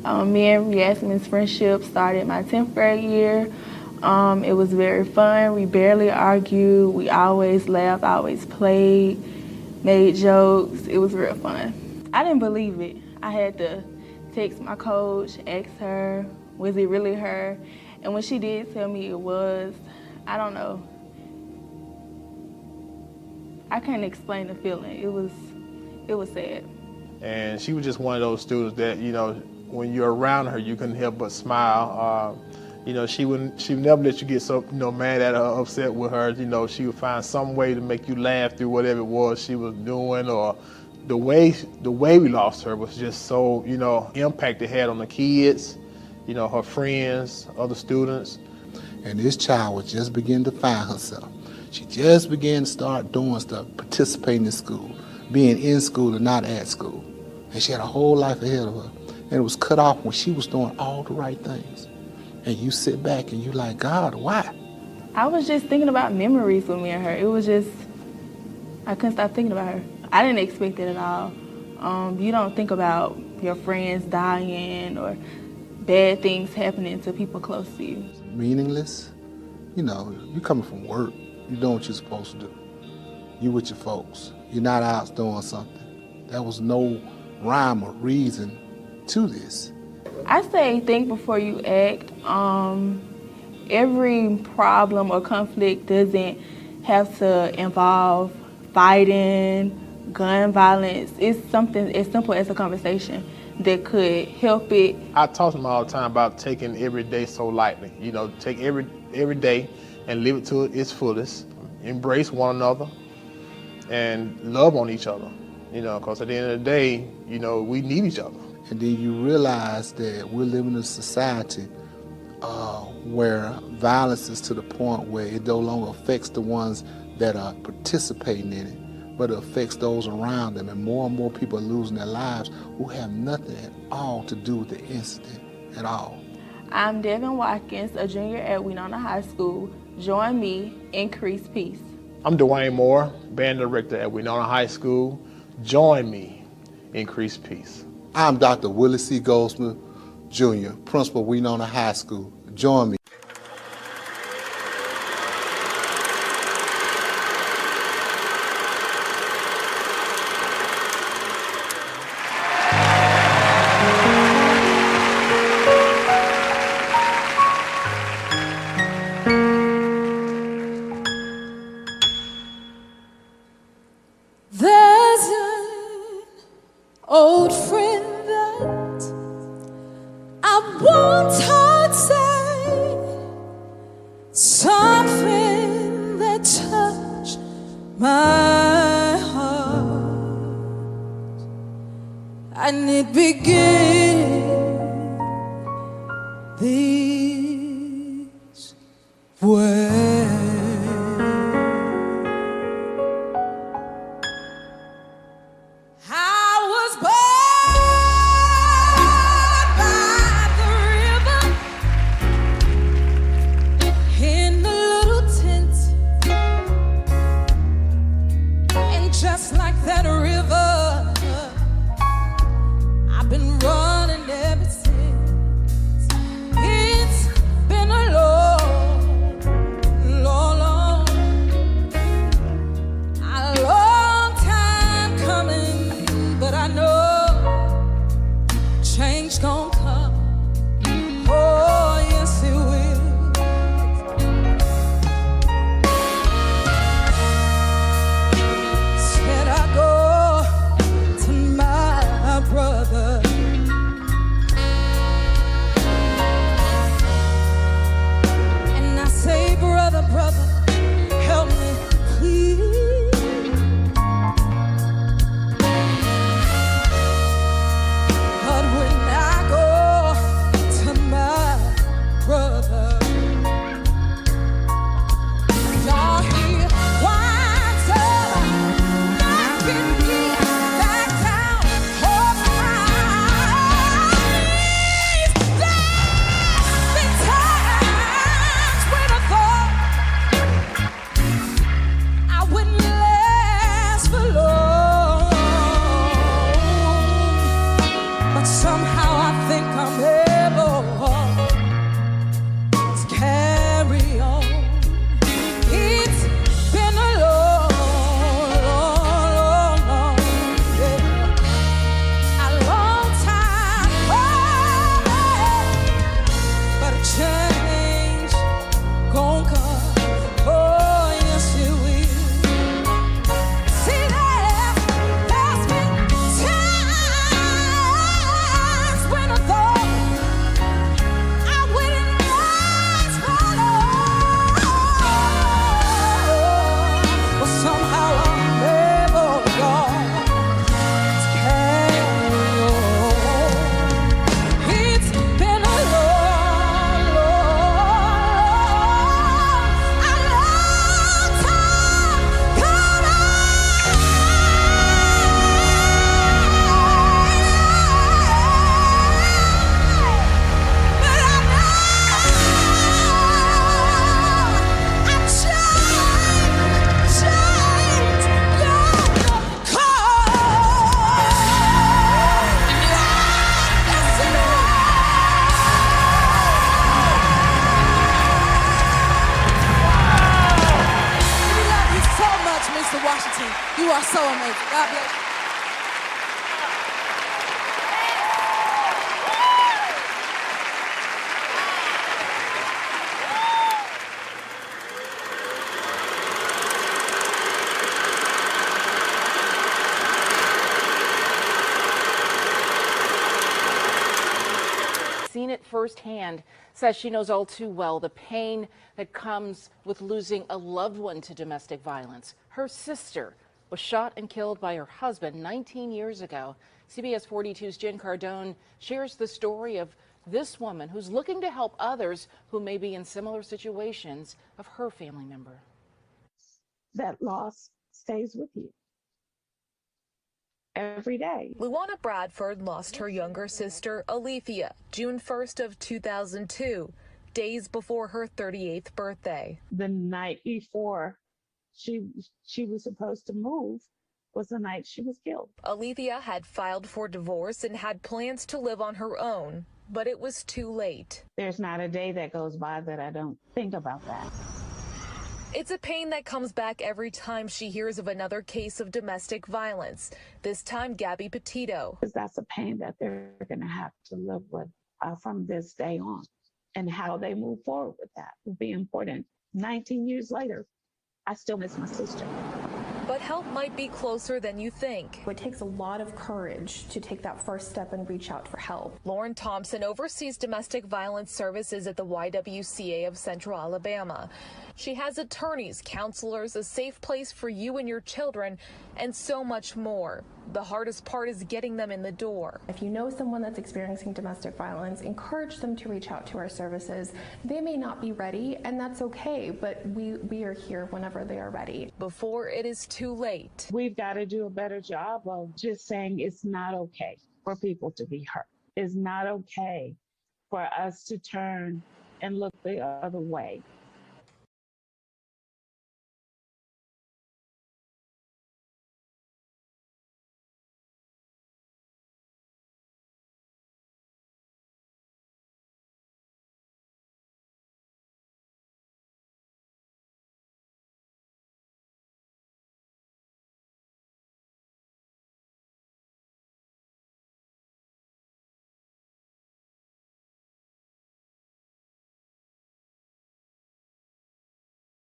Me and Yasmin's friendship started my 10th grade year. It was very fun. We barely argued. We always laughed, always played, made jokes. It was real fun. I didn't believe it. I had to text my coach, ask her, was it really her? And when she did tell me it was, I don't know. I can't explain the feeling. It was sad. And she was just one of those students that, you know, when you're around her, you couldn't help but smile. You know, she would never let you get so, you know, mad at her, upset with her. You know, she would find some way to make you laugh through whatever it was she was doing, or the way we lost her was just so, you know, impact it had on the kids, you know, her friends, other students. And this child was just beginning to find herself. She just began to start doing stuff, participating in school, being in school and not at school. And she had a whole life ahead of her. And it was cut off when she was doing all the right things. And you sit back and you're like, God, why? I was just thinking about memories with me and her. It was just, I couldn't stop thinking about her. I didn't expect it at all. You don't think about your friends dying or bad things happening to people close to you. Meaningless. You know, you coming from work, you doing what you're supposed to do. You with your folks. You're not out doing something. There was no rhyme or reason to this. I say think before you act. Every problem or conflict doesn't have to involve fighting, gun violence. It's something as simple as a conversation that could help it. I talk to them all the time about taking every day so lightly. You know, take every day and live it to its fullest. Embrace one another and love on each other. You know, because at the end of the day, you know, we need each other. And then you realize that we're living in a society where violence is to the point where it no longer affects the ones that are participating in it, but it affects those around them. And more people are losing their lives who have nothing at all to do with the incident at all. I'm Devin Watkins, a junior at Winona High School. Join me, increase peace. I'm Dwayne Moore, band director at Winona High School. Join me, increase peace. I'm Dr. Willie C. Goldsmith, Jr., principal Winona High School. Join me. There's an old friend that I once heard say something that touched my heart, and it began this way. Just like that river, I've been running ever since. It's been a long, long, a long time coming, but I know change gon' come. Oh, yes, it will. Brother, help me, please. But when I go to my brother, y'all hear winds up, knocking me back down. Oh, my knees. There's been times when I thought are so amazing. God bless you. Seen it firsthand, says she knows all too well the pain that comes with losing a loved one to domestic violence. Her sister was shot and killed by her husband 19 years ago. CBS 42's Jen Cardone shares the story of this woman who's looking to help others who may be in similar situations of her family member. That loss stays with you every day. Luana Bradford lost her younger sister, Alethea, June 1st of 2002, days before her 38th birthday. The night before she was supposed to move was the night she was killed. Alethea had filed for divorce and had plans to live on her own, but it was too late. There's not a day that goes by that I don't think about that. It's a pain that comes back every time she hears of another case of domestic violence, this time Gabby Petito. Because that's a pain that they're going to have to live with from this day on. And how they move forward with that will be important. 19 years later, I still miss my sister. But help might be closer than you think. It takes a lot of courage to take that first step and reach out for help. Lauren Thompson oversees domestic violence services at the YWCA of Central Alabama. She has attorneys, counselors, a safe place for you and your children, and so much more. The hardest part is getting them in the door. If you know someone that's experiencing domestic violence, encourage them to reach out to our services. They may not be ready, and that's okay, but we are here whenever they are ready. Before it is too late. We've got to do a better job of just saying it's not okay for people to be hurt. It's not okay for us to turn and look the other way.